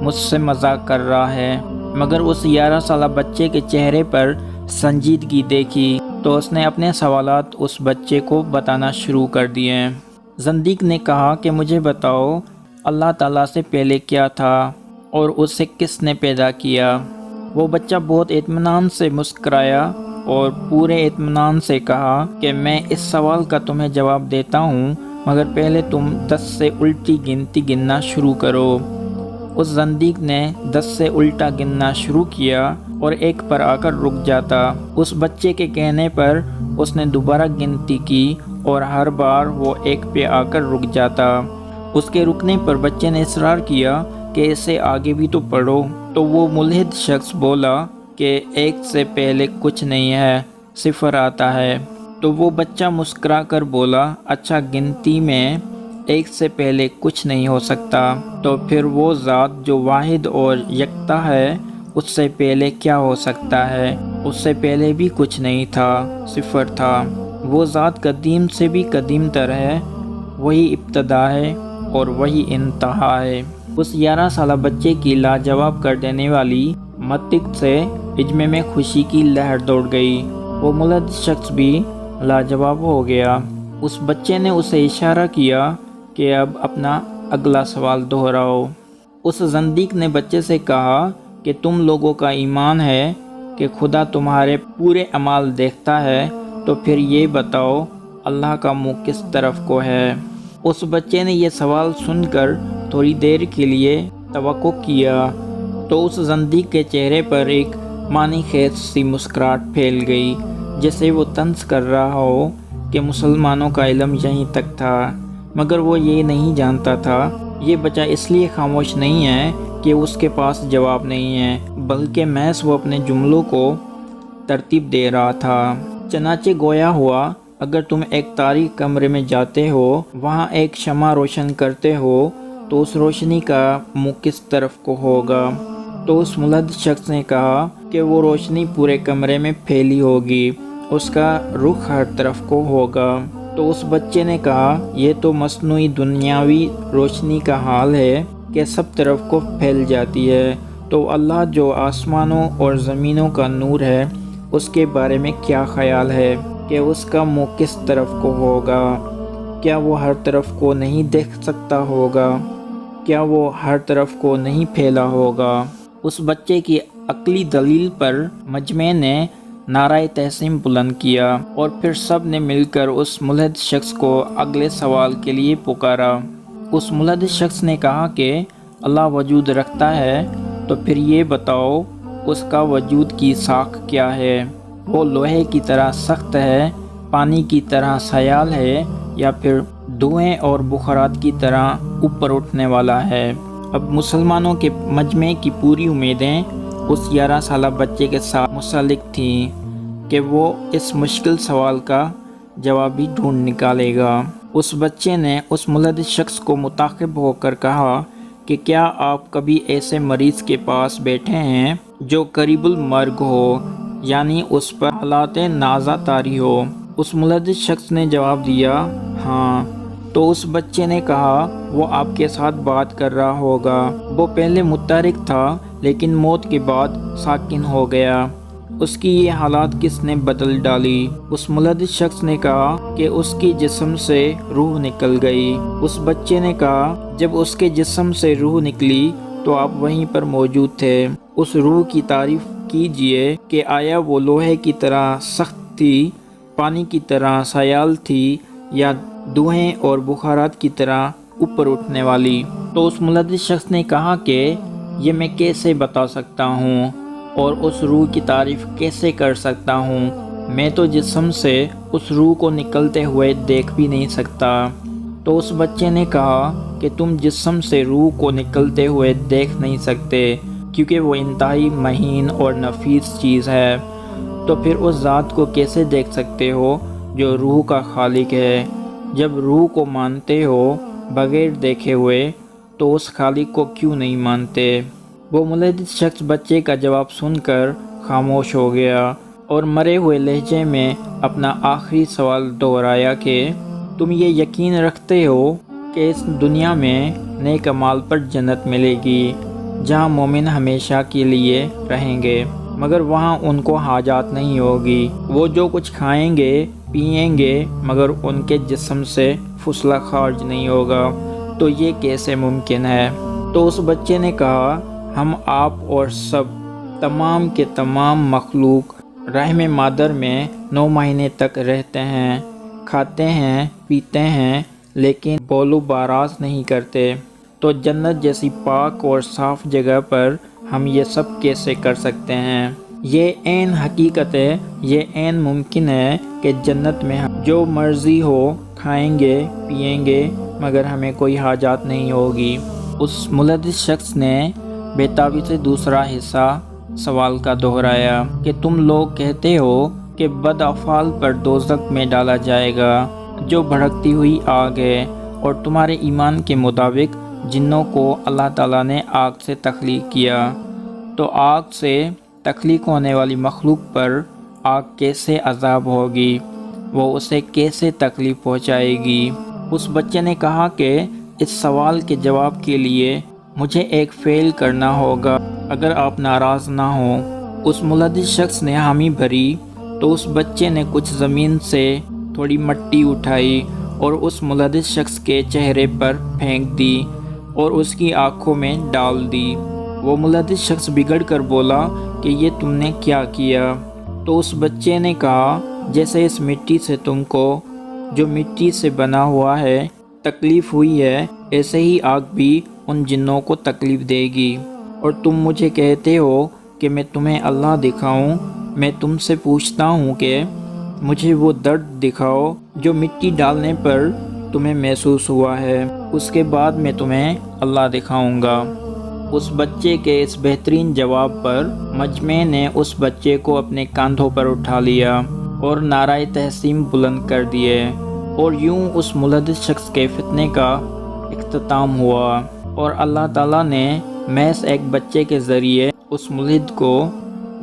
مجھ سے مذاق کر رہا ہے، مگر اس 11 سالہ بچے کے چہرے پر سنجیدگی دیکھی تو اس نے اپنے سوالات اس بچے کو بتانا شروع کر دیے۔ زندیق نے کہا کہ مجھے بتاؤ، اللہ تعالیٰ سے پہلے کیا تھا اور اسے کس نے پیدا کیا؟ وہ بچہ بہت اطمینان سے مسکرایا اور پورے اطمینان سے کہا کہ میں اس سوال کا تمہیں جواب دیتا ہوں، مگر پہلے تم 10 سے الٹی گنتی گننا شروع کرو۔ اس زندیق نے 10 سے الٹا گننا شروع کیا اور 1 پر آ کر رک جاتا۔ اس بچے کے کہنے پر اس نے دوبارہ گنتی کی اور ہر بار وہ 1 پہ آ کر رک جاتا۔ اس کے رکنے پر بچے نے اصرار کیا کہ اسے آگے بھی تو پڑھو، تو وہ ملحد شخص بولا کہ 1 سے پہلے کچھ نہیں ہے، 0 آتا ہے۔ تو وہ بچہ مسکرا کر بولا، اچھا، گنتی میں 1 سے پہلے کچھ نہیں ہو سکتا، تو پھر وہ ذات جو واحد اور یکتا ہے، اس سے پہلے کیا ہو سکتا ہے؟ اس سے پہلے بھی کچھ نہیں تھا، 0 تھا۔ وہ ذات قدیم سے بھی قدیم تر ہے، وہی ابتدا ہے اور وہی انتہا ہے۔ اس 11 سالہ بچے کی لاجواب کر دینے والی منطق سے اجمے میں خوشی کی لہر دوڑ گئی۔ وہ ملحد شخص بھی لاجواب ہو گیا۔ اس بچے نے اسے اشارہ کیا کہ اب اپنا اگلا سوال دہراؤ۔ اس زندیق نے بچے سے کہا کہ تم لوگوں کا ایمان ہے کہ خدا تمہارے پورے اعمال دیکھتا ہے، تو پھر یہ بتاؤ اللہ کا منہ کس طرف کو ہے؟ اس بچے نے یہ سوال سن کر تھوڑی دیر کے لیے توقع کیا تو اس زندیق کے چہرے پر ایک معنی خیز سی مسکراہٹ پھیل گئی، جیسے وہ طنز کر رہا ہو کہ مسلمانوں کا علم یہیں تک تھا، مگر وہ یہ نہیں جانتا تھا یہ بچہ اس لیے خاموش نہیں ہے کہ اس کے پاس جواب نہیں ہے، بلکہ محض وہ اپنے جملوں کو ترتیب دے رہا تھا۔ چنانچہ گویا ہوا، اگر تم ایک تاریک کمرے میں جاتے ہو، وہاں ایک شمع روشن کرتے ہو، تو اس روشنی کا منہ کس طرف کو ہوگا؟ تو اس ملحد شخص نے کہا کہ وہ روشنی پورے کمرے میں پھیلی ہوگی، اس کا رخ ہر طرف کو ہوگا۔ تو اس بچے نے کہا، یہ تو مصنوعی دنیاوی روشنی کا حال ہے کہ سب طرف کو پھیل جاتی ہے، تو اللہ جو آسمانوں اور زمینوں کا نور ہے، اس کے بارے میں کیا خیال ہے کہ اس کا منہ کس طرف کو ہوگا؟ کیا وہ ہر طرف کو نہیں دیکھ سکتا ہوگا؟ کیا وہ ہر طرف کو نہیں پھیلا ہوگا؟ اس بچے کی عقلی دلیل پر مجمع نے نعرہ تحسین بلند کیا اور پھر سب نے مل کر اس ملحد شخص کو اگلے سوال کے لیے پکارا۔ اس ملحد شخص نے کہا کہ اللہ وجود رکھتا ہے، تو پھر یہ بتاؤ اس کا وجود کی ساکھ کیا ہے؟ وہ لوہے کی طرح سخت ہے، پانی کی طرح سیال ہے، یا پھر دھوئیں اور بخارات کی طرح اوپر اٹھنے والا ہے؟ اب مسلمانوں کے مجمع کی پوری امیدیں اس 11 سالہ بچے کے ساتھ منسلک تھیں کہ وہ اس مشکل سوال کا جواب بھی ڈھونڈ نکالے گا۔ اس بچے نے اس ملحد شخص کو متعاقب ہو کر کہا کہ کیا آپ کبھی ایسے مریض کے پاس بیٹھے ہیں جو قریب المرگ ہو، یعنی اس پر حالات نازع طاری ہو؟ اس ملحد شخص نے جواب دیا، ہاں۔ تو اس بچے نے کہا، وہ آپ کے ساتھ بات کر رہا ہوگا، وہ پہلے متحرک تھا لیکن موت کے بعد ساکن ہو گیا، اس کی یہ حالات کس نے بدل ڈالی؟ اس ملحد شخص نے کہا کہ اس کی جسم سے روح نکل گئی۔ اس بچے نے کہا، جب اس کے جسم سے روح نکلی تو آپ وہیں پر موجود تھے، اس روح کی تعریف کیجئے کہ آیا وہ لوہے کی طرح سخت تھی، پانی کی طرح سیال تھی، یا دھوئیں اور بخارات کی طرح اوپر اٹھنے والی؟ تو اس ملحد شخص نے کہا کہ یہ میں کیسے بتا سکتا ہوں اور اس روح کی تعریف کیسے کر سکتا ہوں؟ میں تو جسم سے اس روح کو نکلتے ہوئے دیکھ بھی نہیں سکتا۔ تو اس بچے نے کہا کہ تم جسم سے روح کو نکلتے ہوئے دیکھ نہیں سکتے کیونکہ وہ انتہائی مہین اور نفیس چیز ہے، تو پھر اس ذات کو کیسے دیکھ سکتے ہو جو روح کا خالق ہے؟ جب روح کو مانتے ہو بغیر دیکھے ہوئے، تو اس خالق کو کیوں نہیں مانتے؟ وہ ملحد شخص بچے کا جواب سن کر خاموش ہو گیا اور مرے ہوئے لہجے میں اپنا آخری سوال دہرایا کہ تم یہ یقین رکھتے ہو کہ اس دنیا میں نیک اعمال پر جنت ملے گی؟ جہاں مومن ہمیشہ کے لیے رہیں گے، مگر وہاں ان کو حاجات نہیں ہوگی۔ وہ جو کچھ کھائیں گے پئیں گے، مگر ان کے جسم سے فضلہ خارج نہیں ہوگا۔ تو یہ کیسے ممکن ہے؟ تو اس بچے نے کہا، ہم آپ اور سب تمام کے تمام مخلوق رحم مادر میں 9 مہینے تک رہتے ہیں، کھاتے ہیں، پیتے ہیں، لیکن بول و باراز نہیں کرتے۔ تو جنت جیسی پاک اور صاف جگہ پر ہم یہ سب کیسے کر سکتے ہیں؟ یہ عین حقیقت ہے، یہ عین ممکن ہے کہ جنت میں ہم جو مرضی ہو کھائیں گے پئیں گے، مگر ہمیں کوئی حاجات نہیں ہوگی۔ اس ملحد شخص نے بےتابی سے دوسرا حصہ سوال کا دہرایا کہ تم لوگ کہتے ہو کہ بد افعال پر دوزخ میں ڈالا جائے گا، جو بھڑکتی ہوئی آگ ہے، اور تمہارے ایمان کے مطابق جنوں کو اللہ تعالیٰ نے آگ سے تخلیق کیا، تو آگ سے تخلیق ہونے والی مخلوق پر آگ کیسے عذاب ہوگی؟ وہ اسے کیسے تکلیف پہنچائے گی؟ اس بچے نے کہا کہ اس سوال کے جواب کے لیے مجھے ایک فعل کرنا ہوگا، اگر آپ ناراض نہ ہوں۔ اس ملحد شخص نے حامی بھری تو اس بچے نے کچھ زمین سے تھوڑی مٹی اٹھائی اور اس ملحد شخص کے چہرے پر پھینک دی اور اس کی آنکھوں میں ڈال دی۔ وہ ملحد شخص بگڑ کر بولا کہ یہ تم نے کیا کیا؟ تو اس بچے نے کہا، جیسے اس مٹی سے تم کو جو مٹی سے بنا ہوا ہے تکلیف ہوئی ہے، ایسے ہی آگ بھی ان جنوں کو تکلیف دے گی، اور تم مجھے کہتے ہو کہ میں تمہیں اللہ دکھاؤں۔ میں تم سے پوچھتا ہوں کہ مجھے وہ درد دکھاؤ جو مٹی ڈالنے پر تمہیں محسوس ہوا ہے، اس کے بعد میں تمہیں اللہ دکھاؤں گا۔ اس بچے کے اس بہترین جواب پر مجمع نے اس بچے کو اپنے کاندھوں پر اٹھا لیا اور نعرہ تحسین بلند کر دیے، اور یوں اس ملحد شخص کے فتنے کا اختتام ہوا، اور اللہ تعالیٰ نے محض ایک بچے کے ذریعے اس ملحد کو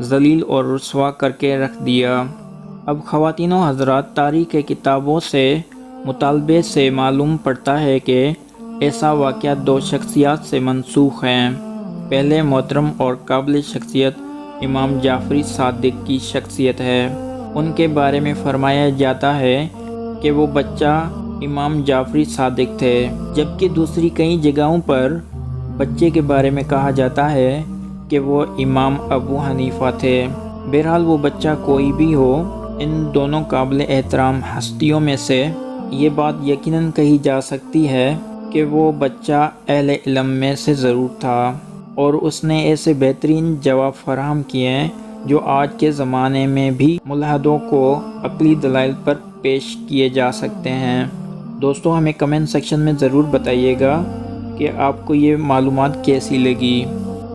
ذلیل اور رسوا کر کے رکھ دیا۔ اب خواتین و حضرات، تاریخ کتابوں سے مطالبے سے معلوم پڑتا ہے کہ ایسا واقعہ 2 شخصیات سے منسوخ ہیں۔ پہلے محترم اور قابل شخصیت امام جعفری صادق کی شخصیت ہے۔ ان کے بارے میں فرمایا جاتا ہے کہ وہ بچہ امام جعفری صادق تھے، جبکہ دوسری کئی جگہوں پر بچے کے بارے میں کہا جاتا ہے کہ وہ امام ابو حنیفہ تھے۔ بہرحال وہ بچہ کوئی بھی ہو، ان دونوں قابل احترام ہستیوں میں سے یہ بات یقیناً کہی جا سکتی ہے کہ وہ بچہ اہل علم میں سے ضرور تھا، اور اس نے ایسے بہترین جواب فراہم کیے جو آج کے زمانے میں بھی ملحدوں کو عقلی دلائل پر پیش کیے جا سکتے ہیں۔ دوستو، ہمیں کمنٹ سیکشن میں ضرور بتائیے گا کہ آپ کو یہ معلومات کیسی لگی۔